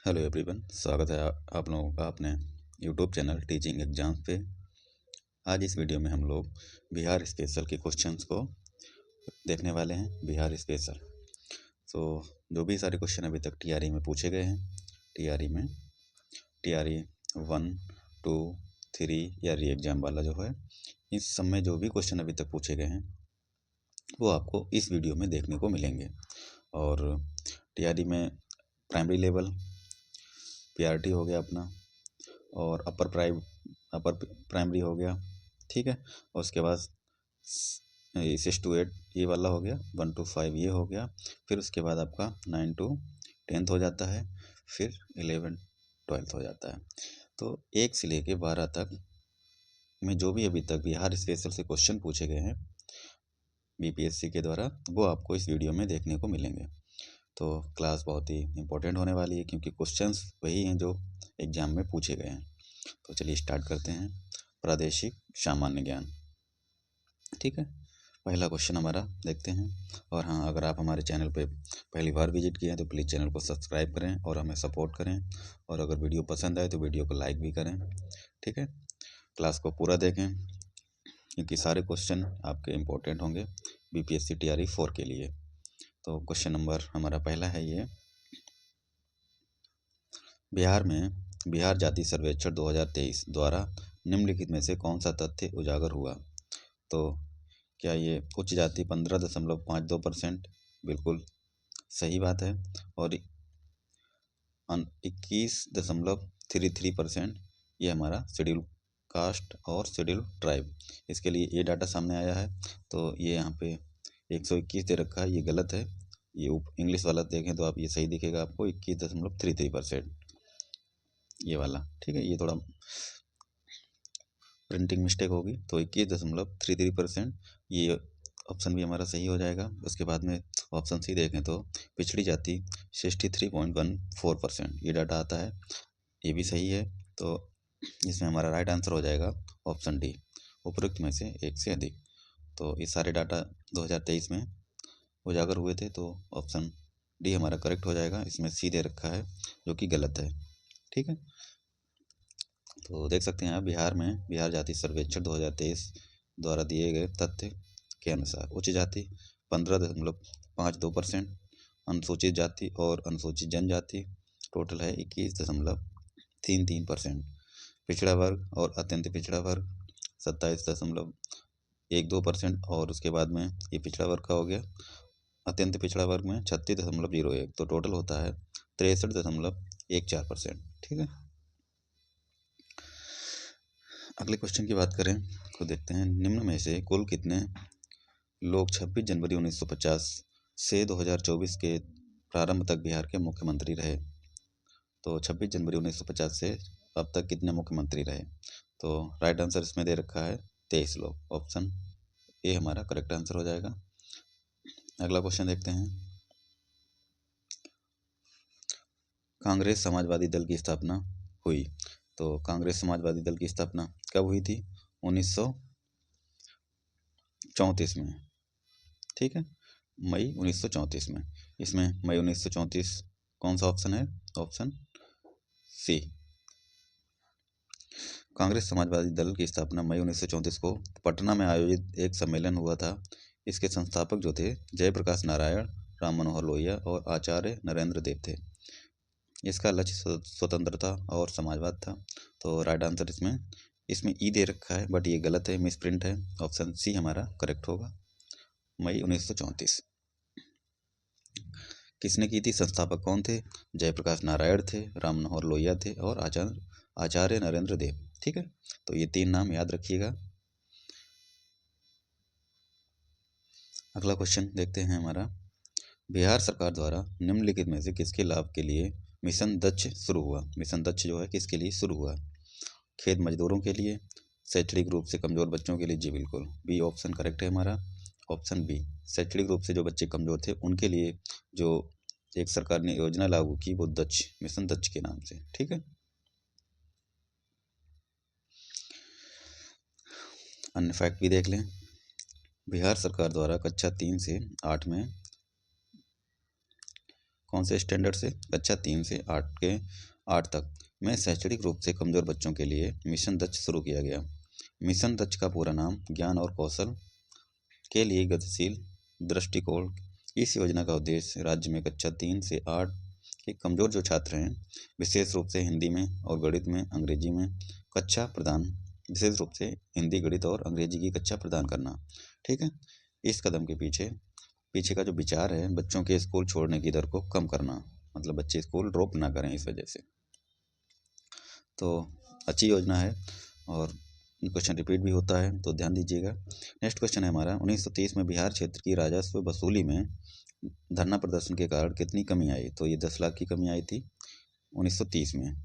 Hello everyone, स्वागत है आप लोगों का अपने यूट्यूब चैनल टीचिंग एग्जाम्स पे। आज इस वीडियो में हम लोग बिहार स्पेशल के क्वेश्चंस को देखने वाले हैं। बिहार स्पेशल जो भी सारे क्वेश्चन अभी तक टीआरई में पूछे गए हैं, टीआरई 1, 2, 3 या री एग्जाम वाला जो है, इस सब में जो भी क्वेश्चन अभी तक पूछे गए हैं वो आपको इस वीडियो में देखने को मिलेंगे। और टीआरई में प्राइमरी लेवल पीआरटी हो गया अपना, और अपर प्राइमरी हो गया, ठीक है। और उसके बाद 6 to 8 ये वाला हो गया, 1 to 5 ये हो गया, फिर उसके बाद आपका 9 to 10th हो जाता है, फिर 11 12th हो जाता है। तो 1 से लेके 12 तक में जो भी अभी तक बिहार स्पेशल से क्वेश्चन पूछे गए हैं बीपीएससी के द्वारा, वो आपको इस वीडियो में देखने को मिलेंगे। तो क्लास बहुत ही इम्पोर्टेंट होने वाली है, क्योंकि क्वेश्चंस वही हैं जो एग्जाम में पूछे गए हैं। तो चलिए स्टार्ट करते हैं। प्रादेशिक सामान्य ज्ञान, ठीक है। पहला क्वेश्चन हमारा देखते हैं। और हाँ, अगर आप हमारे चैनल पे पहली बार विजिट किए हैं तो प्लीज़ चैनल को सब्सक्राइब करें और हमें सपोर्ट करें। और अगर वीडियो पसंद आए तो वीडियो को लाइक भी करें, ठीक है। क्लास को पूरा देखें, क्योंकि सारे क्वेश्चन आपके इम्पोर्टेंट होंगे बीपीएससी टीआरई 4 के लिए। तो क्वेश्चन नंबर हमारा पहला है ये, बिहार में बिहार जाति सर्वेक्षण 2023 द्वारा निम्नलिखित में से कौन सा तथ्य उजागर हुआ? तो क्या ये उच्च जाति 15.52%? बिल्कुल सही बात है। और 21.33% ये हमारा शेड्यूल कास्ट और शेड्यूल ट्राइब, इसके लिए ये डाटा सामने आया है। तो ये यहाँ पे 121 दे रखा है, ये गलत है। ये इंग्लिश वाला देखें तो आप ये सही दिखेगा आपको, 21.33% ये वाला, ठीक है। ये थोड़ा प्रिंटिंग मिस्टेक होगी, तो 21.33% ये ऑप्शन भी हमारा सही हो जाएगा। उसके बाद में ऑप्शन सी देखें तो पिछड़ी जाति 63.14% ये डाटा आता है, ये भी सही है। तो इसमें हमारा राइट आंसर हो जाएगा ऑप्शन डी, उपरोक्त में से एक से अधिक। तो ये सारे डाटा 2023 में उजागर हुए थे, तो ऑप्शन डी हमारा करेक्ट हो जाएगा। इसमें सी दे रखा है जो कि गलत है, ठीक है। तो देख सकते हैं आप, बिहार में बिहार जाति सर्वेक्षण 2023 द्वारा दिए गए तथ्य के अनुसार उच्च जाति 15.52%, अनुसूचित जाति और अनुसूचित जनजाति टोटल है 21.33%, पिछड़ा वर्ग और अत्यंत पिछड़ा वर्ग 27.12%, और उसके बाद में ये पिछड़ा वर्ग का हो गया। अत्यंत पिछड़ा वर्ग में 36.01, तो टोटल होता है 63.14%, ठीक है। अगले क्वेश्चन की बात करें तो देखते हैं, निम्न में से कुल कितने लोग 26 जनवरी 1950 से 2024 के प्रारंभ तक बिहार के मुख्यमंत्री रहे? तो 26 जनवरी 1950 से अब तक कितने मुख्यमंत्री रहे? तो राइट आंसर इसमें दे रखा है 23 लोग, ऑप्शन ए हमारा करेक्ट आंसर हो जाएगा। अगला क्वेश्चन देखते हैं, कांग्रेस समाजवादी दल की स्थापना हुई। तो कांग्रेस समाजवादी दल की स्थापना कब हुई थी? 1934 में, ठीक है, मई 1934 में। इसमें मई 1934 कौन सा ऑप्शन है? Option C. कांग्रेस समाजवादी दल की स्थापना मई 1934 को पटना में आयोजित एक सम्मेलन हुआ था। इसके संस्थापक जो थे जयप्रकाश नारायण, राम मनोहर लोहिया और आचार्य नरेंद्र देव थे। इसका लक्ष्य स्वतंत्रता और समाजवाद था। तो राइट आंसर इसमें ई दे रखा है, बट ये गलत है, मिस प्रिंट है। ऑप्शन सी हमारा करेक्ट होगा, मई 1934। किसने की थी? संस्थापक कौन थे? जयप्रकाश नारायण थे, राम मनोहर लोहिया थे और आचार्य नरेंद्र देव, ठीक है। तो ये 3 नाम याद रखिएगा। अगला क्वेश्चन देखते हैं हमारा, बिहार सरकार द्वारा निम्नलिखित में से किसके लाभ के लिए मिशन दक्ष शुरू हुआ? मिशन दक्ष जो है किसके लिए शुरू हुआ? खेत मजदूरों के लिए, शैक्षणिक रूप से कमजोर बच्चों के लिए? जी बिल्कुल, बी ऑप्शन करेक्ट है हमारा, ऑप्शन बी। शैक्षणिक रूप से जो बच्चे कमजोर थे उनके लिए जो एक सरकार ने योजना लागू की वो दक्ष, मिशन दक्ष के नाम से, ठीक है। अन्य फैक्ट भी देख लें, बिहार सरकार द्वारा कक्षा 3 से 8 में कौन से स्टैंडर्ड से? कक्षा 3 से 8 तक में शैक्षणिक रूप से कमज़ोर बच्चों के लिए मिशन दक्ष शुरू किया गया। मिशन दक्ष का पूरा नाम ज्ञान और कौशल के लिए गतिशील दृष्टिकोण। इस योजना का उद्देश्य राज्य में कक्षा 3 से 8 के कमज़ोर जो छात्र हैं, विशेष रूप से हिंदी में और गणित में, अंग्रेजी में कक्षा प्रदान, विशेष रूप से हिंदी, गणित और अंग्रेजी की कक्षा प्रदान करना। ठीक है। इस कदम के पीछे पीछे का जो विचार है, बच्चों के स्कूल छोड़ने की दर को कम करना, मतलब बच्चे स्कूल ड्रॉप ना करें इस वजह से। तो अच्छी योजना है और क्वेश्चन रिपीट भी होता है, तो ध्यान दीजिएगा। नेक्स्ट क्वेश्चन है हमारा, 1930 में बिहार क्षेत्र की राजस्व वसूली में धरना प्रदर्शन के कारण कितनी कमी आई? तो ये 10 लाख की कमी आई थी 1930 में।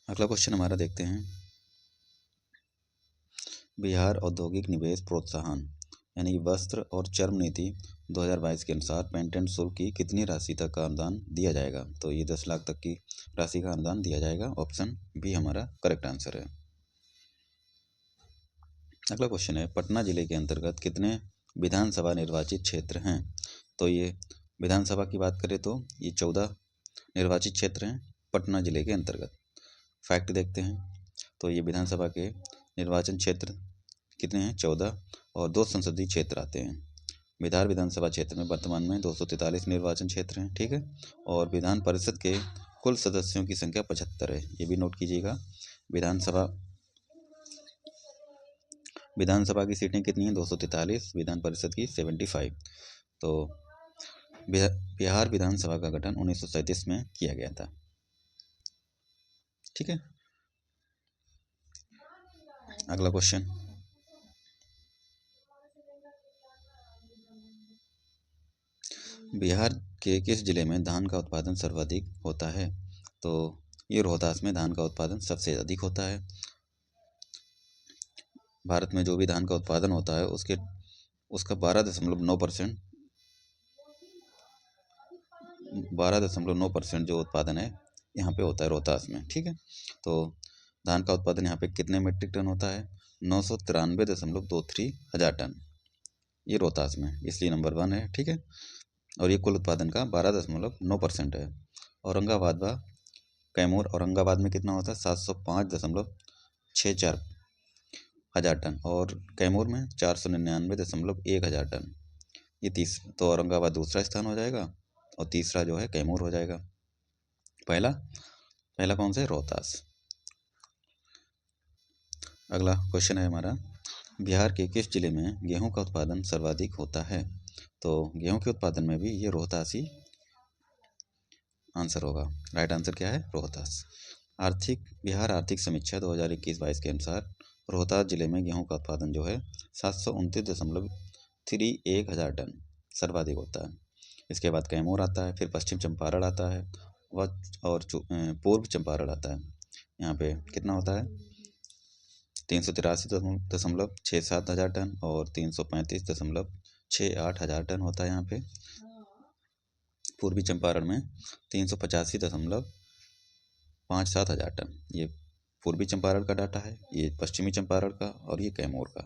अगला क्वेश्चन हमारा देखते हैं, बिहार औद्योगिक निवेश प्रोत्साहन यानी कि वस्त्र और चर्म नीति 2022 के अनुसार पेटेंट शुल्क की कितनी राशि तक का अनुदान दिया जाएगा? तो ये 10 लाख तक की राशि का अनुदान दिया जाएगा। ऑप्शन बी हमारा करेक्ट आंसर है। अगला क्वेश्चन है, पटना जिले के अंतर्गत कितने विधानसभा निर्वाचित क्षेत्र हैं? तो ये विधानसभा की बात करें तो ये 14 निर्वाचित क्षेत्र हैं पटना जिले के अंतर्गत। फैक्ट देखते हैं, तो ये विधानसभा के निर्वाचन क्षेत्र कितने हैं? 14, और 2 संसदीय क्षेत्र आते हैं। बिहार विधानसभा क्षेत्र में वर्तमान में 243 निर्वाचन क्षेत्र हैं। ठीक है। और विधान परिषद के कुल सदस्यों की संख्या 75 है, ये भी नोट कीजिएगा। विधानसभा की सीटें कितनी हैं? 243, विधान परिषद की 75। तो बिहार विधानसभा का गठन 1937 में किया गया था। ठीक है। अगला क्वेश्चन, बिहार के किस जिले में धान का उत्पादन सर्वाधिक होता है? तो ये रोहतास में धान का उत्पादन सबसे अधिक होता है। भारत में जो भी धान का उत्पादन होता है उसका 12.9% जो उत्पादन है यहाँ पे होता है रोहतास में। ठीक है। तो धान का उत्पादन यहाँ पे कितने मीट्रिक टन होता है? 993.23 हज़ार टन, ये रोहतास में, इसलिए नंबर 1 है। ठीक है। और ये कुल उत्पादन का 12.9% है। औरंगाबाद व कैमूर, औरंगाबाद में कितना होता है? 705.64 हज़ार टन, और कैमूर में 499.1 हज़ार टन। ये तो औरंगाबाद दूसरा स्थान हो जाएगा और तीसरा जो है कैमूर हो जाएगा। पहला कौन सा है? रोहतास। अगला क्वेश्चन है हमारा, बिहार के किस जिले में गेहूं का उत्पादन सर्वाधिक होता है? तो गेहूं के उत्पादन में भी ये रोहतास ही आंसर होगा। राइट आंसर क्या है? रोहतास। बिहार आर्थिक समीक्षा 2021-22 के अनुसार रोहतास जिले में गेहूं का उत्पादन जो है 729.31 हज़ार टन सर्वाधिक होता है। इसके बाद कैमूर आता है, फिर पश्चिम चंपारण आता है और पूर्व चंपारण आता है। यहाँ पे कितना होता है? 383.67 हज़ार टन और 335.68 हज़ार टन होता है यहाँ पे। पूर्वी चंपारण में 385.57 हज़ार टन, ये पूर्वी चंपारण का डाटा है, ये पश्चिमी चंपारण का और ये कैमूर का।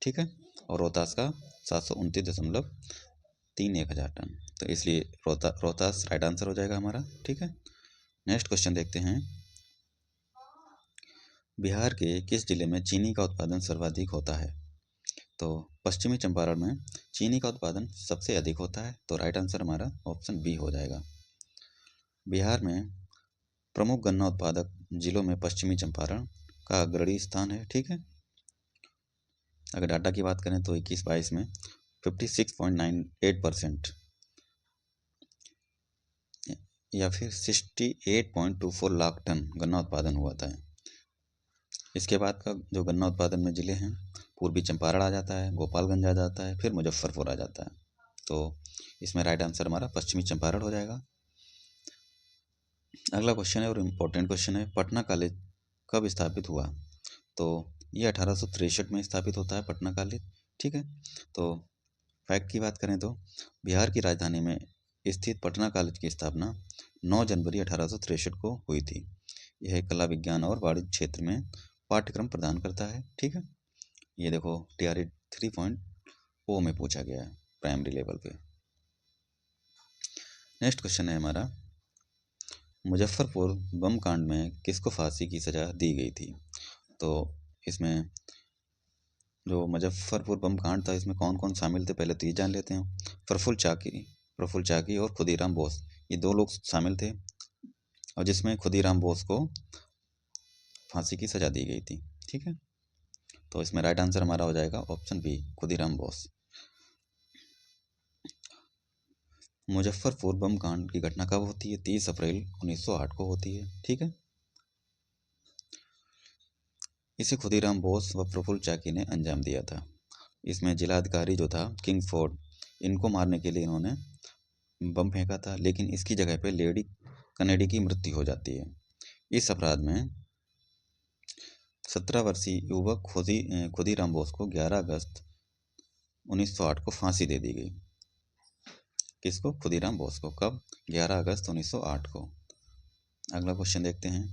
ठीक है। और रोहतास का 729.31 हज़ार टन, तो इसलिए रोहतास राइट आंसर हो जाएगा हमारा। ठीक है। नेक्स्ट क्वेश्चन देखते हैं, बिहार के किस जिले में चीनी का उत्पादन सर्वाधिक होता है? तो पश्चिमी चंपारण में चीनी का उत्पादन सबसे अधिक होता है, तो राइट आंसर हमारा ऑप्शन बी हो जाएगा। बिहार में प्रमुख गन्ना उत्पादक जिलों में पश्चिमी चंपारण का अग्रणी स्थान है। ठीक है। अगर डाटा की बात करें तो 21-22 में 56.98% या फिर 68.24 लाख टन गन्ना उत्पादन हुआ था। इसके बाद का जो गन्ना उत्पादन में ज़िले हैं, पूर्वी चंपारण आ जाता है, गोपालगंज आ जाता है, फिर मुजफ्फरपुर आ जाता है। तो इसमें राइट आंसर हमारा पश्चिमी चंपारण हो जाएगा। अगला क्वेश्चन है और इम्पोर्टेंट क्वेश्चन है, पटना कॉलेज कब स्थापित हुआ? तो ये 1863 में स्थापित होता है पटना कॉलेज। ठीक है। तो फैक्ट की बात करें तो बिहार की राजधानी में स्थित पटना कॉलेज की स्थापना 9 जनवरी 1863 को हुई थी। यह कला, विज्ञान और वाणिज्य क्षेत्र में पाठ्यक्रम प्रदान करता है। ठीक है। ये देखो TRE 3.0 में पूछा गया है प्राइमरी लेवल पे। नेक्स्ट क्वेश्चन है हमारा, मुजफ्फरपुर बम कांड में किसको फांसी की सज़ा दी गई थी? तो इसमें जो मुजफ्फरपुर बम कांड था, इसमें कौन कौन शामिल थे पहले तो ये जान लेते हैं। प्रफुल्ल चाकी और खुदीराम बोस, ये दो लोग शामिल थे, और जिसमें खुदीराम बोस को फांसी की सज़ा दी गई थी। ठीक है, तो इसमें राइट आंसर हमारा हो जाएगा ऑप्शन बी, खुदीराम बोस। मुजफ्फरपुर बम कांड की घटना कब होती है? 30 अप्रैल 1908 को होती है। ठीक है, इसे खुदीराम बोस व प्रफुल्ल चाकी ने अंजाम दिया था। इसमें जिलाधिकारी जो था किंगफोर्ड, इनको मारने के लिए इन्होंने बम फेंका था, लेकिन इसकी जगह पे लेडी कनेडी की मृत्यु हो जाती है। इस अपराध में 17 वर्षीय युवक खुदीराम बोस को 11 अगस्त 1908 को फांसी दे दी गई। किसको? खुदीराम बोस को। कब? 11 अगस्त 1908 को। अगला क्वेश्चन देखते हैं,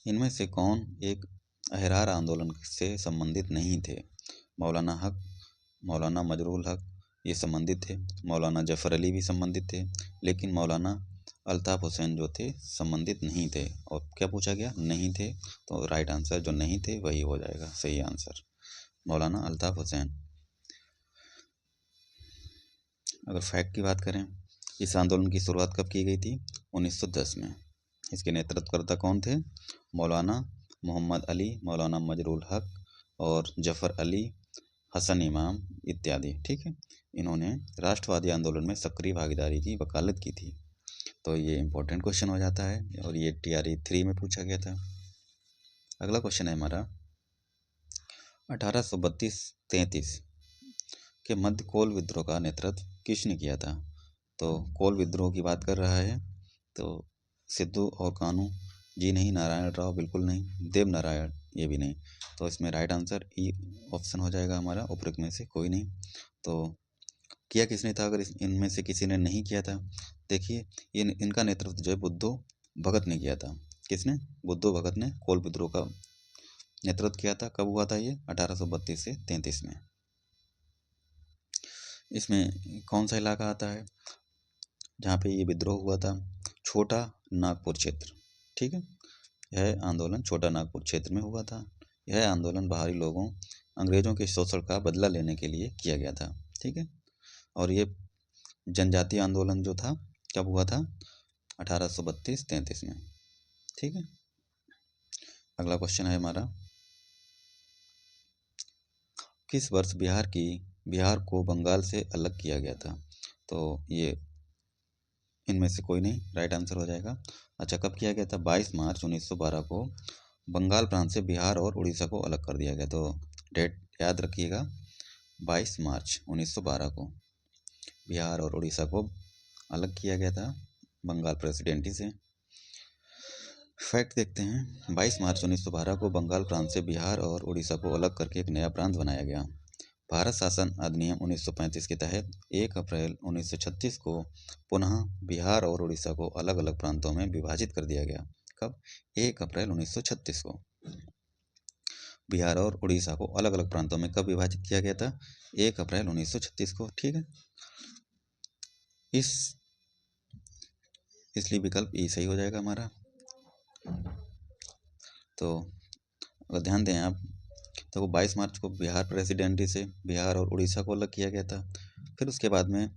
इनमें से कौन एक अहरार आंदोलन से संबंधित नहीं थे? मौलाना हक, मौलाना मजरूल हक ये संबंधित थे, मौलाना जफ़र अली भी संबंधित थे, लेकिन मौलाना अल्ताफ़ हुसैन जो थे संबंधित नहीं थे। और क्या पूछा गया? नहीं थे, तो राइट आंसर जो नहीं थे वही हो जाएगा सही आंसर, मौलाना अल्ताफ़ हुसैन। अगर फैक्ट की बात करें, इस आंदोलन की शुरुआत कब की गई थी? 1910 में। इसके नेतृत्वकर्ता कौन थे? मौलाना मोहम्मद अली, मौलाना मजरूल हक और जफ़र अली, हसन इमाम इत्यादि। ठीक है, इन्होंने राष्ट्रवादी आंदोलन में सक्रिय भागीदारी की वकालत की थी। तो ये इंपॉर्टेंट क्वेश्चन हो जाता है, और ये TRE 3 में पूछा गया था। अगला क्वेश्चन है हमारा, 1832-33 के मध्य कोल विद्रोह का नेतृत्व किसने किया था? तो कोल विद्रोह की बात कर रहा है, तो सिद्धू और कानू जी नहीं, नारायण राव बिल्कुल नहीं, देव नारायण ये भी नहीं। तो इसमें राइट आंसर ई ऑप्शन हो जाएगा हमारा, उपरोक्त में से कोई नहीं। तो किया किसने था? अगर इनमें से किसी ने नहीं किया था, देखिए इनका नेतृत्व जो है बुद्धो भगत ने किया था। किसने? बुद्धो भगत ने कोल विद्रोह का नेतृत्व किया था। कब हुआ था ये? 1832 से 33 में। इसमें कौन सा इलाका आता है जहाँ पे ये विद्रोह हुआ था? छोटा नागपुर क्षेत्र। ठीक है, यह आंदोलन छोटा नागपुर क्षेत्र में हुआ था। यह आंदोलन बाहरी लोगों, अंग्रेजों के शोषण का बदला लेने के लिए किया गया था। ठीक है, और ये जनजातीय आंदोलन जो था कब हुआ था? 1832-33 में। ठीक है, अगला क्वेश्चन है हमारा, किस वर्ष बिहार को बंगाल से अलग किया गया था? तो ये इनमें से कोई नहीं, राइट आंसर हो जाएगा। अच्छा, कब किया गया था? 22 मार्च 1912 को बंगाल प्रांत से बिहार और उड़ीसा को अलग कर दिया गया। तो डेट याद रखिएगा, 22 मार्च 1912 को बिहार और उड़ीसा को अलग किया गया था बंगाल प्रेसिडेंसी से। फैक्ट देखते हैं, 22 मार्च 1912 को बंगाल प्रांत से बिहार और उड़ीसा को अलग करके एक नया प्रांत बनाया गया। भारत शासन अधिनियम 1935 के तहत 1 अप्रैल 1936 को पुनः बिहार और उड़ीसा को अलग अलग प्रांतों में विभाजित कर दिया गया। कब? 1 अप्रैल 1936 को बिहार और उड़ीसा को अलग अलग प्रांतों में कब विभाजित किया गया था? 1 अप्रैल 1936 को। ठीक है, इसलिए विकल्प ई सही हो जाएगा हमारा। तो अगर ध्यान दें आप, तो 22 मार्च को बिहार प्रेसिडेंसी से बिहार और उड़ीसा को अलग किया गया था। फिर उसके बाद में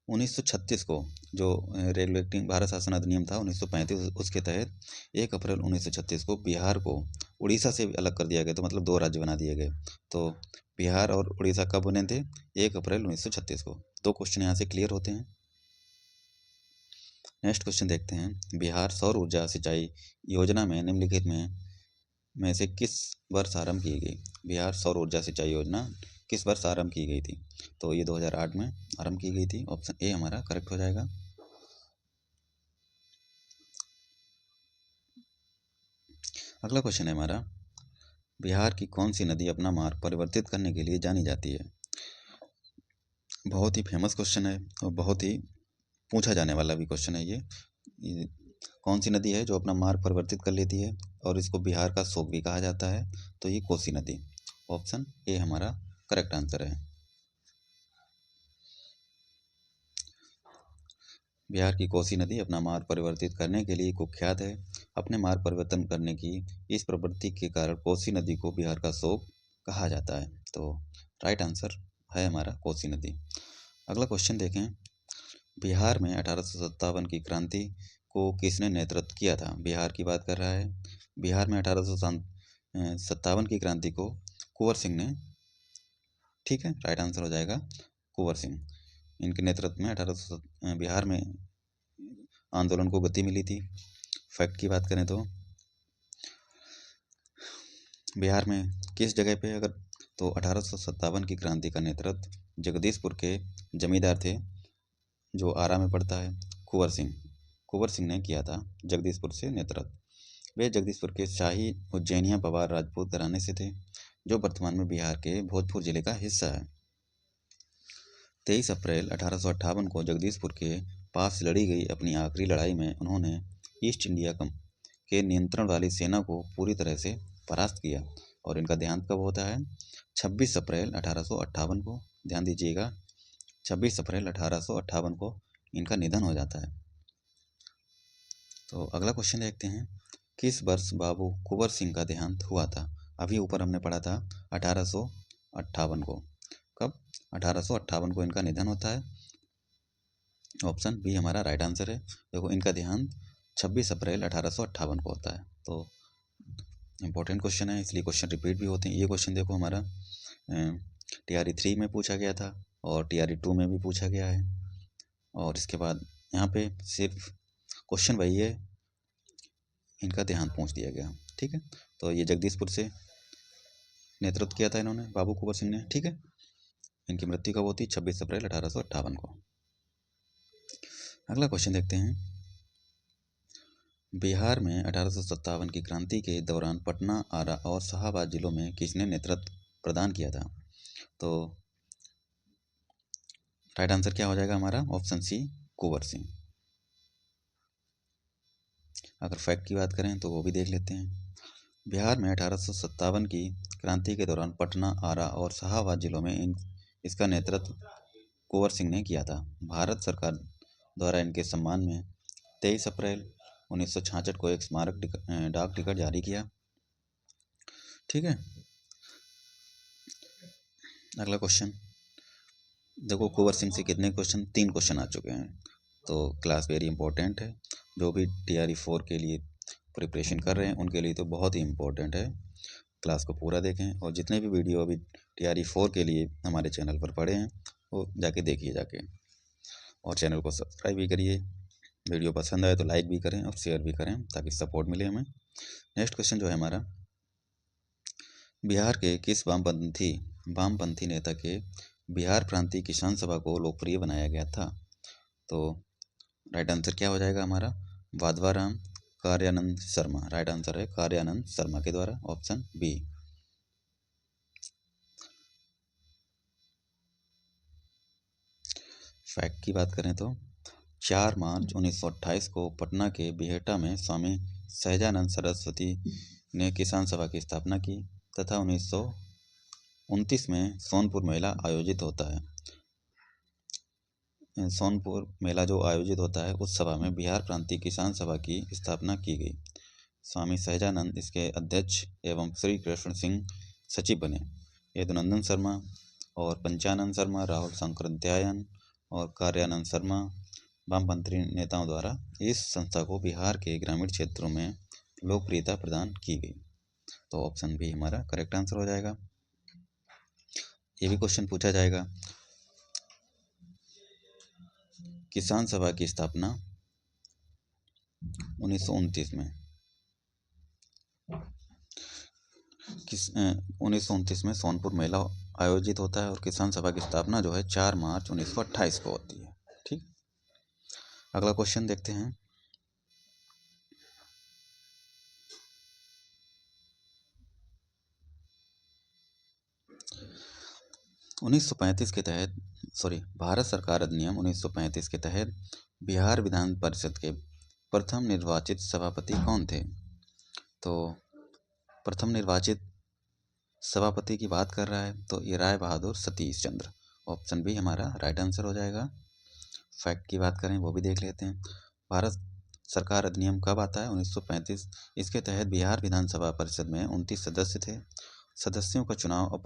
1936 को जो रेगुलेटिंग भारत शासन अधिनियम था 1935, उसके तहत 1 अप्रैल 1936 को बिहार को उड़ीसा से अलग कर दिया गया। तो मतलब 2 राज्य बना दिए गए। तो बिहार और उड़ीसा कब बने थे? 1 अप्रैल 1936 को। 2 क्वेश्चन यहाँ से क्लियर होते हैं। नेक्स्ट क्वेश्चन देखते हैं, बिहार सौर ऊर्जा सिंचाई योजना में निम्नलिखित में से किस वर्ष आरंभ की गई? बिहार सौर ऊर्जा सिंचाई योजना किस वर्ष आरंभ की गई थी? तो ये 2008 में आरंभ की गई थी। ऑप्शन ए हमारा करेक्ट हो जाएगा। अगला क्वेश्चन है हमारा, बिहार की कौन सी नदी अपना मार्ग परिवर्तित करने के लिए जानी जाती है? बहुत ही फेमस क्वेश्चन है और बहुत ही पूछा जाने वाला भी क्वेश्चन है ये कौन सी नदी है जो अपना मार्ग परिवर्तित कर लेती है और इसको बिहार का शोक भी कहा जाता है? तो ये कोसी नदी। ऑप्शन ए हमारा करेक्ट आंसर है। बिहार की कोसी नदी अपना मार्ग परिवर्तित करने के लिए कुख्यात है। अपने मार्ग परिवर्तन करने की इस प्रवृत्ति के कारण कोसी नदी को बिहार का शोक कहा जाता है। तो राइट आंसर है हमारा कोसी नदी। अगला क्वेश्चन देखें। बिहार में 1857 की क्रांति को किसने नेतृत्व किया था? बिहार की बात कर रहा है। बिहार में 1857 की क्रांति को कुंवर सिंह ने, ठीक है, राइट आंसर हो जाएगा कुंवर सिंह। इनके नेतृत्व में बिहार में आंदोलन को गति मिली थी। फैक्ट की बात करें तो बिहार में किस जगह पे, अगर तो 1857 की क्रांति का नेतृत्व जगदीशपुर के जमींदार थे, जो आरा में पड़ता है, कुंवर सिंह ने किया था जगदीशपुर से नेतृत्व। वे जगदीशपुर के शाही उज्जैनिया पवार राजपूत घराने से थे, जो वर्तमान में बिहार के भोजपुर जिले का हिस्सा है। 23 अप्रैल 1858 को जगदीशपुर के पास लड़ी गई अपनी आखिरी लड़ाई में उन्होंने ईस्ट इंडिया के नियंत्रण वाली सेना को पूरी तरह से परास्त किया। और इनका देहांत कब होता है? 26 अप्रैल 1858 को। ध्यान दीजिएगा, 26 अप्रैल 1858 को इनका निधन हो जाता है। तो अगला क्वेश्चन देखते हैं। किस वर्ष बाबू कुंवर सिंह का देहांत हुआ था? अभी ऊपर हमने पढ़ा था 1858 को। कब? 1858 को इनका निधन होता है। ऑप्शन बी हमारा राइट आंसर है। देखो, इनका देहांत 26 अप्रैल 1858 को होता है। तो इम्पोर्टेंट क्वेश्चन है, इसलिए क्वेश्चन रिपीट भी होते हैं। ये क्वेश्चन देखो हमारा TRE 3 में पूछा गया था और TRE 2 में भी पूछा गया है। और इसके बाद यहाँ पे सिर्फ क्वेश्चन वही है, इनका देहांत पूछ दिया गया। ठीक है, तो ये जगदीशपुर से नेतृत्व किया था इन्होंने, बाबू कुंवर सिंह ने। ठीक है, इनकी मृत्यु कब होती? 26 अप्रैल 1858 को। अगला क्वेश्चन देखते हैं। बिहार में 1857 की क्रांति के दौरान पटना, आरा और शाहाबाद जिलों में किसने नेतृत्व प्रदान किया था? तो राइट आंसर क्या हो जाएगा हमारा? Option C, Kunwar Singh. अगर फैक्ट की बात करें तो वो भी देख लेते हैं। बिहार में 1857 की क्रांति के दौरान पटना, आरा और शाहाबाद जिलों में इसका नेतृत्व कुंवर सिंह ने किया था। भारत सरकार द्वारा इनके सम्मान में 23 अप्रैल 1966 को एक स्मारक डाक टिकट जारी किया। ठीक है, अगला क्वेश्चन देखो, कुंवर सिंह से कितने क्वेश्चन? 3 क्वेश्चन आ चुके हैं। तो क्लास वेरी इंपॉर्टेंट है। जो भी TRE 4 के लिए प्रिपरेशन कर रहे हैं उनके लिए तो बहुत ही इम्पोर्टेंट है। क्लास को पूरा देखें और जितने भी वीडियो अभी TRE 4 के लिए हमारे चैनल पर पड़े हैं वो जाके देखिए जाके, और चैनल को सब्सक्राइब भी करिए। वीडियो पसंद आए तो लाइक भी करें और शेयर भी करें ताकि सपोर्ट मिले हमें। नेक्स्ट क्वेश्चन जो है हमारा, बिहार के किस वामपंथी नेता के बिहार प्रांतीय किसान सभा को लोकप्रिय बनाया गया था? तो राइट आंसर क्या हो जाएगा हमारा? वाधवाराम कार्यानंद शर्मा। राइट आंसर है कार्यानंद शर्मा के द्वारा, ऑप्शन बी। फैक्ट की बात करें तो 4 मार्च 1928 को पटना के बिहेटा में स्वामी सहजानंद सरस्वती ने किसान सभा की स्थापना की तथा 1929 में सोनपुर मेला आयोजित होता है। सोनपुर मेला जो आयोजित होता है उस सभा में बिहार प्रांतीय किसान सभा की स्थापना की गई। स्वामी सहजानंद इसके अध्यक्ष एवं श्री कृष्ण सिंह सचिव बने। यदुनंदन शर्मा और पंचानंद शर्मा, राहुल शंकरदयायन और कार्यानंद शर्मा वामपंथी नेताओं द्वारा इस संस्था को बिहार के ग्रामीण क्षेत्रों में लोकप्रियता प्रदान की गई। तो ऑप्शन बी हमारा करेक्ट आंसर हो जाएगा। ये भी क्वेश्चन पूछा जाएगा। किसान सभा की स्थापना 1929 में 1929 में सोनपुर मेला आयोजित होता है और किसान सभा की स्थापना जो है 4 मार्च 1928 को होती है। ठीक, अगला क्वेश्चन देखते हैं। 1935 के तहत भारत सरकार अधिनियम 1935 के तहत बिहार विधान परिषद के प्रथम निर्वाचित सभापति कौन थे? तो प्रथम निर्वाचित सभापति की बात कर रहा है तो ये राय बहादुर सतीश चंद्र, ऑप्शन बी हमारा राइट आंसर हो जाएगा। फैक्ट की बात करें वो भी देख लेते हैं। भारत सरकार अधिनियम कब आता है? 1935। इसके तहत बिहार विधानसभा परिषद में 29 सदस्य थे। सदस्यों का चुनाव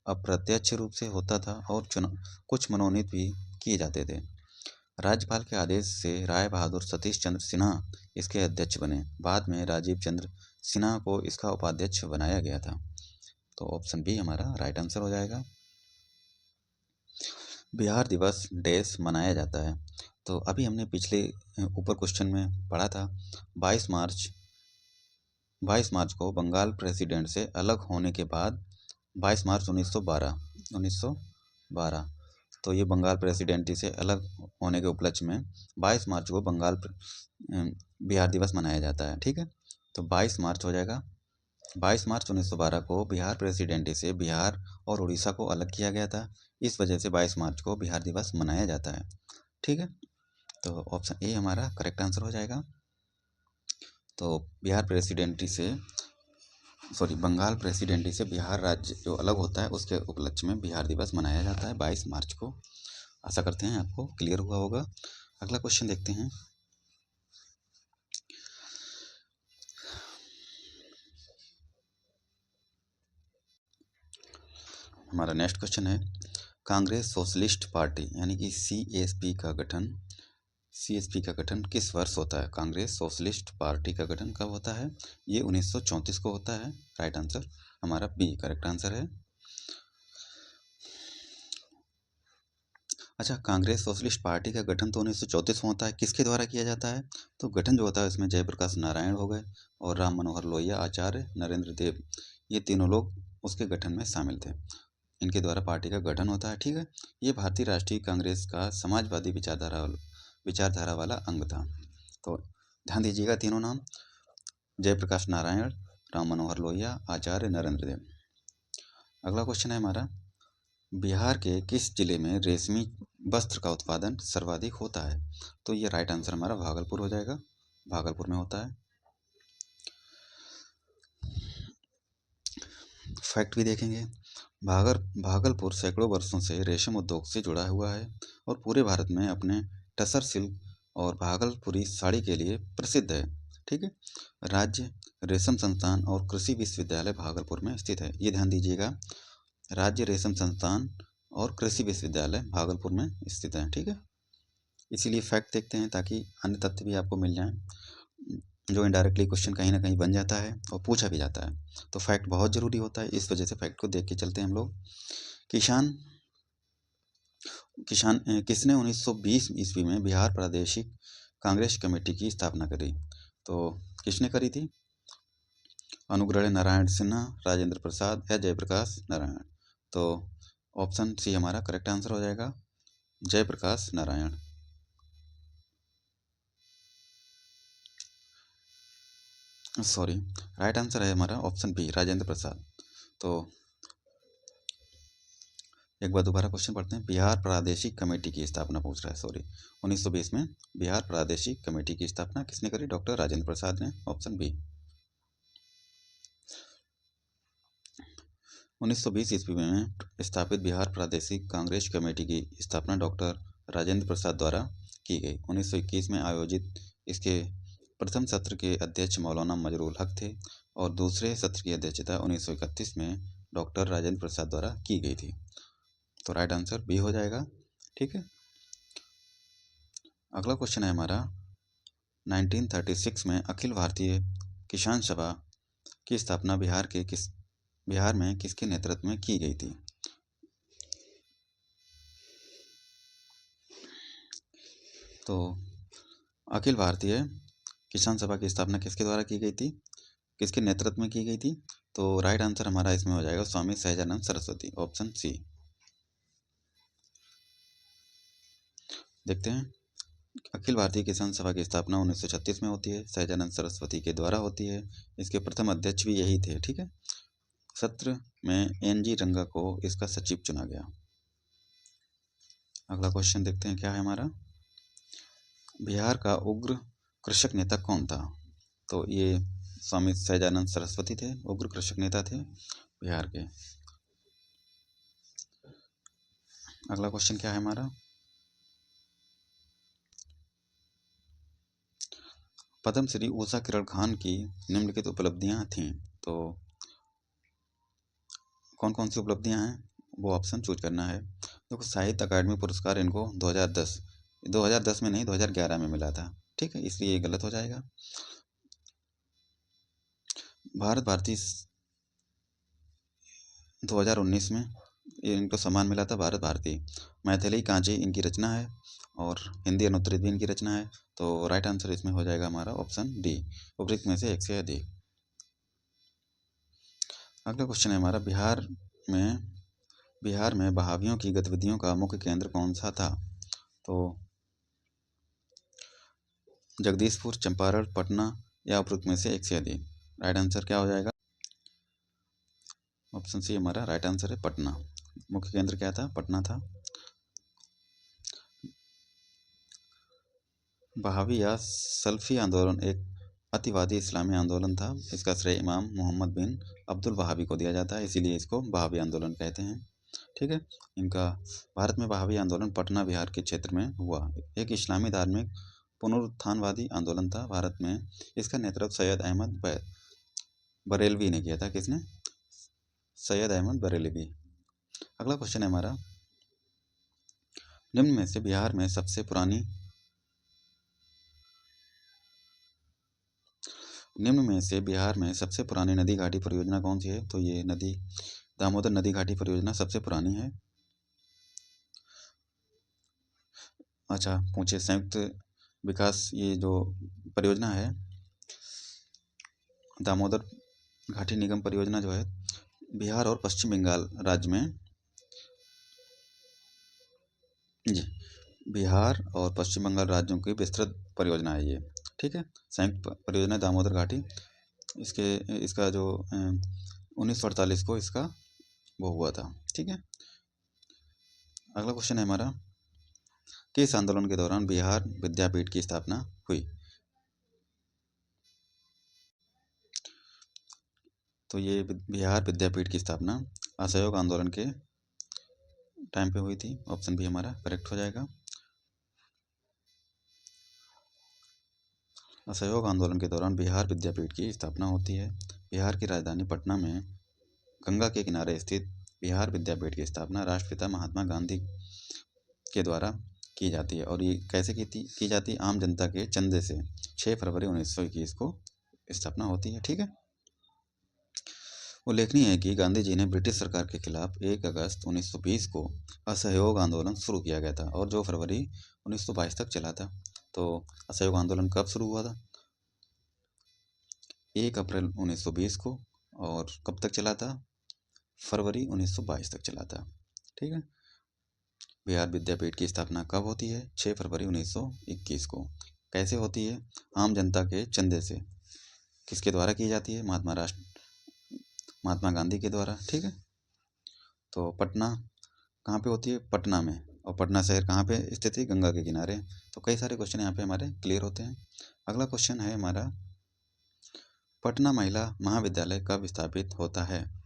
अप्रत्यक्ष रूप से होता था और कुछ मनोनीत भी किए जाते थे। राज्यपाल के आदेश से राय बहादुर सतीश चंद्र सिन्हा इसके अध्यक्ष बने। बाद में राजीव चंद्र सिन्हा को इसका उपाध्यक्ष बनाया गया था। तो ऑप्शन बी हमारा राइट आंसर हो जाएगा। बिहार दिवस डैश मनाया जाता है? तो अभी हमने पिछले ऊपर क्वेश्चन में पढ़ा था 22 मार्च को बंगाल प्रेसिडेंट से अलग होने के बाद 22 मार्च 1912 तो ये बंगाल प्रेसिडेंटी से अलग होने के उपलक्ष्य में 22 मार्च को बिहार दिवस मनाया जाता है। ठीक है, तो 22 मार्च हो जाएगा। 22 मार्च 1912 को बिहार प्रेसिडेंटी से बिहार और उड़ीसा को अलग किया गया था। इस वजह से 22 मार्च को बिहार दिवस मनाया जाता है। ठीक है, तो ऑप्शन ए हमारा करेक्ट आंसर हो जाएगा। तो बंगाल प्रेसिडेंटी से बिहार राज्य जो अलग होता है उसके उपलक्ष्य में बिहार दिवस मनाया जाता है 22 मार्च को। आशा करते हैं आपको क्लियर हुआ होगा। अगला क्वेश्चन देखते हैं। हमारा नेक्स्ट क्वेश्चन है कांग्रेस सोशलिस्ट पार्टी यानी कि सीएसपी का गठन किस वर्ष होता है? कांग्रेस सोशलिस्ट पार्टी का गठन कब होता है? ये 1934 को होता है। राइट आंसर हमारा बी करेक्ट आंसर है। अच्छा, कांग्रेस सोशलिस्ट पार्टी का गठन तो 1934 में होता है। किसके द्वारा किया जाता है? तो गठन जो होता है इसमें जयप्रकाश नारायण हो गए और राम मनोहर लोहिया, आचार्य नरेंद्र देव, ये तीनों लोग उसके गठन में शामिल थे। इनके द्वारा पार्टी का गठन होता है। ठीक है, ये भारतीय राष्ट्रीय कांग्रेस का समाजवादी विचारधारा वाला अंग था। तो ध्यान दीजिएगा तीनों नाम, जयप्रकाश नारायण, राम मनोहर लोहिया, आचार्य नरेंद्र देव। अगला क्वेश्चन है हमारा बिहार के किस जिले में रेशमी वस्त्र का उत्पादन सर्वाधिक होता है? तो ये राइट आंसर हमारा भागलपुर हो जाएगा। भागलपुर में होता है। फैक्ट भी देखेंगे। भागलपुर सैकड़ों वर्षों से रेशम उद्योग से जुड़ा हुआ है और पूरे भारत में अपने टसर सिल्क और भागलपुरी साड़ी के लिए प्रसिद्ध है। ठीक है, राज्य रेशम संस्थान और कृषि विश्वविद्यालय भागलपुर में स्थित है। ये ध्यान दीजिएगा, राज्य रेशम संस्थान और कृषि विश्वविद्यालय भागलपुर में स्थित है। ठीक है, इसीलिए फैक्ट देखते हैं ताकि अन्य तथ्य भी आपको मिल जाएं, जो इनडायरेक्टली क्वेश्चन कहीं ना कहीं बन जाता है और पूछा भी जाता है। तो फैक्ट बहुत ज़रूरी होता है, इस वजह से फैक्ट को देख के चलते हैं हम लोग। किसने 1920 ईस्वी में बिहार प्रादेशिक कांग्रेस कमेटी की स्थापना करी? तो किसने करी थी? अनुग्रह नारायण सिन्हा, राजेंद्र प्रसाद या जयप्रकाश नारायण? तो ऑप्शन सी हमारा करेक्ट आंसर हो जाएगा, Jayaprakash Narayan. Sorry, right answer है हमारा ऑप्शन बी राजेंद्र प्रसाद। तो एक बार दोबारा क्वेश्चन पढ़ते हैं। बिहार प्रादेशिक कमेटी की स्थापना पूछ रहा है, सॉरी 1920 में बिहार प्रादेशिक कमेटी की स्थापना किसने करी? डॉक्टर राजेंद्र प्रसाद ने, ऑप्शन बी। 1920 ईस्वी में स्थापित बिहार प्रादेशिक कांग्रेस कमेटी की स्थापना डॉक्टर राजेंद्र प्रसाद द्वारा की गई। 1921 में आयोजित इसके प्रथम सत्र के अध्यक्ष मौलाना मजरूल हक थे और दूसरे सत्र की अध्यक्षता 1931 में डॉक्टर राजेंद्र प्रसाद द्वारा की गई थी। तो राइट आंसर बी हो जाएगा। ठीक है, अगला क्वेश्चन है हमारा 1936 में अखिल भारतीय किसान सभा की स्थापना बिहार में किसके नेतृत्व में की गई थी? तो अखिल भारतीय किसान सभा की स्थापना किसके द्वारा की गई थी, किसके नेतृत्व में की गई थी? तो राइट आंसर हमारा इसमें हो जाएगा स्वामी सहजानंद सरस्वती, ऑप्शन सी। देखते हैं, अखिल भारतीय किसान सभा की स्थापना 1936 में होती है, सहजानंद सरस्वती के द्वारा होती है। इसके प्रथम अध्यक्ष भी यही थे। ठीक है, सत्र में NG रंगा को इसका सचिव चुना गया। अगला क्वेश्चन देखते हैं क्या है हमारा, बिहार का उग्र कृषक नेता कौन था? तो ये स्वामी सहजानंद सरस्वती थे, उग्र कृषक नेता थे। बिहार के। अगला क्वेश्चन क्या है हमारा, पद्मश्री उषा किरण खान की निम्नलिखित उपलब्धियां थीं। तो कौन कौन सी उपलब्धियां हैं वो ऑप्शन चूज करना है। देखो, साहित्य अकादमी पुरस्कार इनको 2010 में नहीं 2011 में मिला था, ठीक है, इसलिए ये गलत हो जाएगा। भारत भारती 2019 में इनको सम्मान मिला था, भारत भारती। मैथिली कांची इनकी रचना है और हिंदी अनुत्तरित भी इनकी रचना है। तो राइट आंसर इसमें हो जाएगा हमारा ऑप्शन डी, उपरोक्त में से एक से अधिक। अगला क्वेश्चन है हमारा, बिहार में बहावियों की गतिविधियों का मुख्य केंद्र कौन सा था। तो जगदीशपुर, चंपारण, पटना या उपरोक्त में से एक से अधिक। राइट आंसर क्या हो जाएगा, ऑप्शन सी हमारा राइट आंसर है, पटना। मुख्य केंद्र क्या था, पटना था। बहावी या सल्फी आंदोलन एक अतिवादी इस्लामी आंदोलन था। इसका श्रेय इमाम मोहम्मद बिन अब्दुल वहाबी को दिया जाता है, इसीलिए इसको बहावी आंदोलन कहते हैं, ठीक है। इनका भारत में बहावी आंदोलन पटना बिहार के क्षेत्र में हुआ, एक इस्लामी धार्मिक पुनरुत्थानवादी आंदोलन था भारत में। इसका नेतृत्व सैयद अहमद बरेलवी ने किया था। किसने, सैयद अहमद बरेलवी। अगला क्वेश्चन है हमारा, निम्न में से बिहार में सबसे पुरानी नदी घाटी परियोजना कौन सी है। तो ये दामोदर नदी घाटी परियोजना सबसे पुरानी है। अच्छा, पूछे संयुक्त विकास, ये जो परियोजना है दामोदर घाटी निगम परियोजना जो है बिहार और पश्चिम बंगाल राज्य में, जी, बिहार और पश्चिम बंगाल राज्यों की विस्तृत परियोजना है ये, ठीक है। संयुक्त परियोजना दामोदर घाटी, इसका जो 1948 को इसका वो हुआ था, ठीक है। अगला क्वेश्चन है हमारा, किस आंदोलन के दौरान बिहार विद्यापीठ की स्थापना हुई। तो ये बिहार विद्यापीठ की स्थापना असहयोग आंदोलन के टाइम पे हुई थी। ऑप्शन बी हमारा करेक्ट हो जाएगा। असहयोग आंदोलन के दौरान बिहार विद्यापीठ की स्थापना होती है। बिहार की राजधानी पटना में गंगा के किनारे स्थित बिहार विद्यापीठ की स्थापना राष्ट्रपिता महात्मा गांधी के द्वारा की जाती है, और ये कैसे की जाती है, आम जनता के चंदे से 6 फरवरी 1921 को स्थापना होती है, ठीक है। उल्लेखनीय है कि गांधी जी ने ब्रिटिश सरकार के खिलाफ 1 अगस्त 1920 को असहयोग आंदोलन शुरू किया गया था और 2 फरवरी 1922 तक चला था। तो असहयोग आंदोलन कब शुरू हुआ था, 1 अप्रैल 1920 को, और कब तक चला था, फरवरी 1922 तक चला था, ठीक है। बिहार विद्यापीठ की स्थापना कब होती है, 6 फरवरी 1921 को। कैसे होती है, आम जनता के चंदे से। किसके द्वारा की जाती है, महात्मा गांधी के द्वारा, ठीक है। तो पटना कहाँ पे होती है, पटना में, और पटना शहर कहाँ पे स्थित है, गंगा के किनारे। तो कई सारे क्वेश्चन यहाँ पे हमारे क्लियर होते हैं। अगला क्वेश्चन है हमारा, पटना महिला महाविद्यालय कब स्थापित होता है।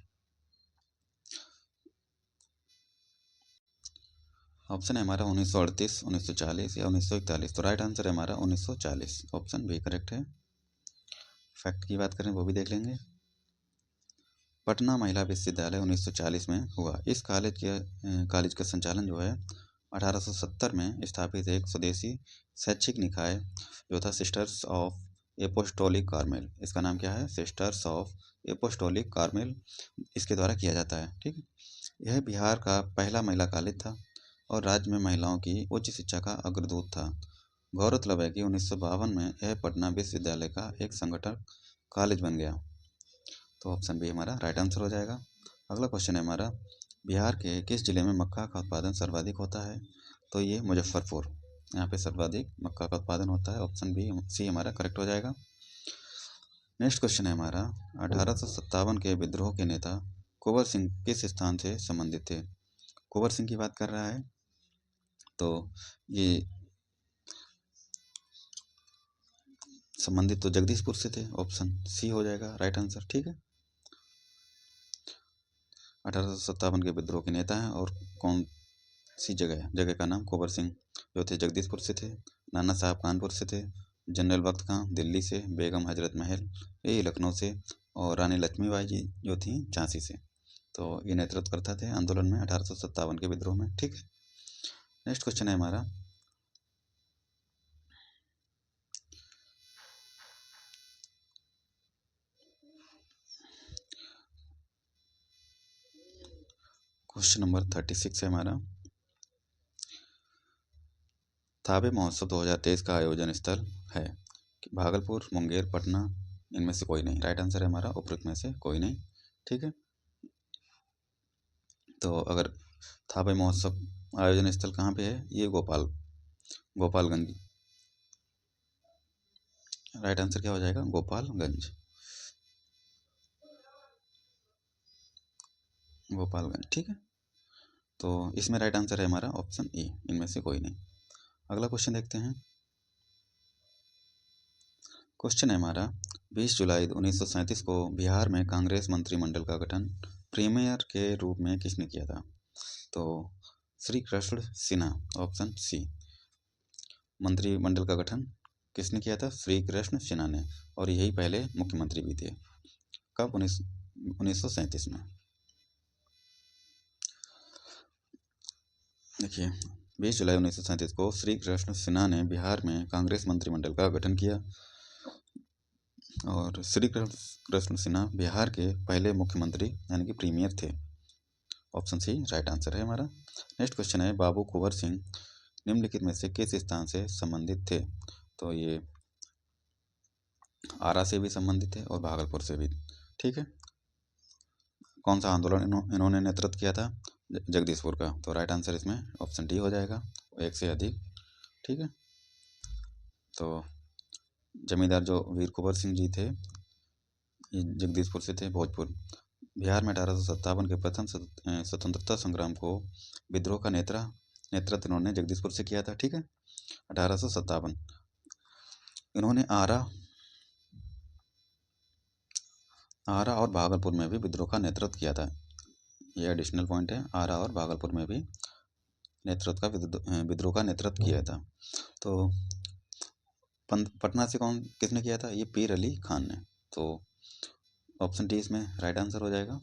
ऑप्शन है हमारा 1938, 1940 या 1941। तो राइट आंसर है हमारा 1940, ऑप्शन भी करेक्ट है। फैक्ट की बात करें वो भी देख लेंगे। पटना महिला विश्वविद्यालय 1940 में हुआ। इस कॉलेज का संचालन जो है 1870 में स्थापित एक स्वदेशी शैक्षिक निकाय जो था सिस्टर्स ऑफ एपोस्टोलिक कार्मेल। इसका नाम क्या है, सिस्टर्स ऑफ एपोस्टोलिक कार्मेल, इसके द्वारा किया जाता है, ठीक है। यह बिहार का पहला महिला कॉलेज था और राज्य में महिलाओं की उच्च शिक्षा का अग्रदूत था। गौरतलब है कि 1952 में यह पटना विश्वविद्यालय का एक संगठन कॉलेज बन गया। तो ऑप्शन बी हमारा राइट आंसर हो जाएगा। अगला क्वेश्चन है हमारा, बिहार के किस जिले में मक्का का उत्पादन सर्वाधिक होता है। तो ये मुजफ्फरपुर, यहाँ पे सर्वाधिक मक्का का उत्पादन होता है। ऑप्शन बी सी हमारा करेक्ट हो जाएगा। नेक्स्ट क्वेश्चन है हमारा, 1857 के विद्रोह के नेता कुंवर सिंह किस स्थान से संबंधित थे। कुंवर सिंह की बात कर रहा है, तो ये संबंधित तो जगदीशपुर से थे। ऑप्शन सी हो जाएगा राइट आंसर, ठीक है। 1857 के विद्रोह के नेता हैं और कौन सी जगह है? जगह का नाम कुंवर सिंह जो थे जगदीशपुर से थे, नाना साहब कानपुर से थे, जनरल बख्त खां दिल्ली से, बेगम हजरत महल ये लखनऊ से और रानी लक्ष्मीबाई जी जो थी झांसी से। तो ये नेतृत्व करते थे आंदोलन में 1857 के विद्रोह में। ठीक है, नेक्स्ट क्वेश्चन है हमारा, क्वेश्चन नंबर 36 है हमारा, थावे महोत्सव 2023 का आयोजन स्थल है? भागलपुर, मुंगेर, पटना, इनमें से कोई नहीं। राइट आंसर है हमारा उपरोक्त में से कोई नहीं। ठीक है, तो अगर थावे महोत्सव आयोजन स्थल कहाँ पे है? ये गोपालगंज। राइट आंसर क्या हो जाएगा? गोपालगंज। ठीक है, तो इसमें राइट आंसर है हमारा ऑप्शन ए, इनमें से कोई नहीं। अगला क्वेश्चन देखते हैं, क्वेश्चन है हमारा, 20 जुलाई 1937 को बिहार में कांग्रेस मंत्रिमंडल का गठन प्रीमियर के रूप में किसने किया था? तो श्री कृष्ण सिन्हा, ऑप्शन सी। मंत्रिमंडल का गठन किसने किया था? श्री कृष्ण सिन्हा ने, और यही पहले मुख्यमंत्री भी थे। कब? 1937 में। देखिए, 20 जुलाई 1937 को श्री कृष्ण सिन्हा ने बिहार में कांग्रेस मंत्रिमंडल का गठन किया और श्री कृष्ण सिन्हा बिहार के पहले मुख्यमंत्री यानी कि प्रीमियर थे। ऑप्शन सी राइट आंसर है हमारा। नेक्स्ट क्वेश्चन है, बाबू कुंवर सिंह निम्नलिखित में से किस स्थान से संबंधित थे? तो ये आरा से भी संबंधित है और भागलपुर से भी। ठीक है, कौन सा आंदोलन इन्होंने नेतृत्व किया था? जगदीशपुर का। तो राइट आंसर इसमें ऑप्शन डी हो जाएगा, एक से अधिक। ठीक है, तो जमींदार जो वीर कुंवर सिंह जी थे ये जगदीशपुर से थे, भोजपुर। बिहार में 1857 के प्रथम स्वतंत्रता संग्राम को विद्रोह का नेतृत्व इन्होंने जगदीशपुर से किया था। ठीक है, 1857 इन्होंने आरा और भागलपुर में भी विद्रोह का नेतृत्व किया था। ये एडिशनल पॉइंट है, आरा और भागलपुर में भी विद्रोह का नेतृत्व किया था। तो पटना से किसने किया था? ये पीर अली खान ने। तो ऑप्शन डी इसमें राइट आंसर हो जाएगा।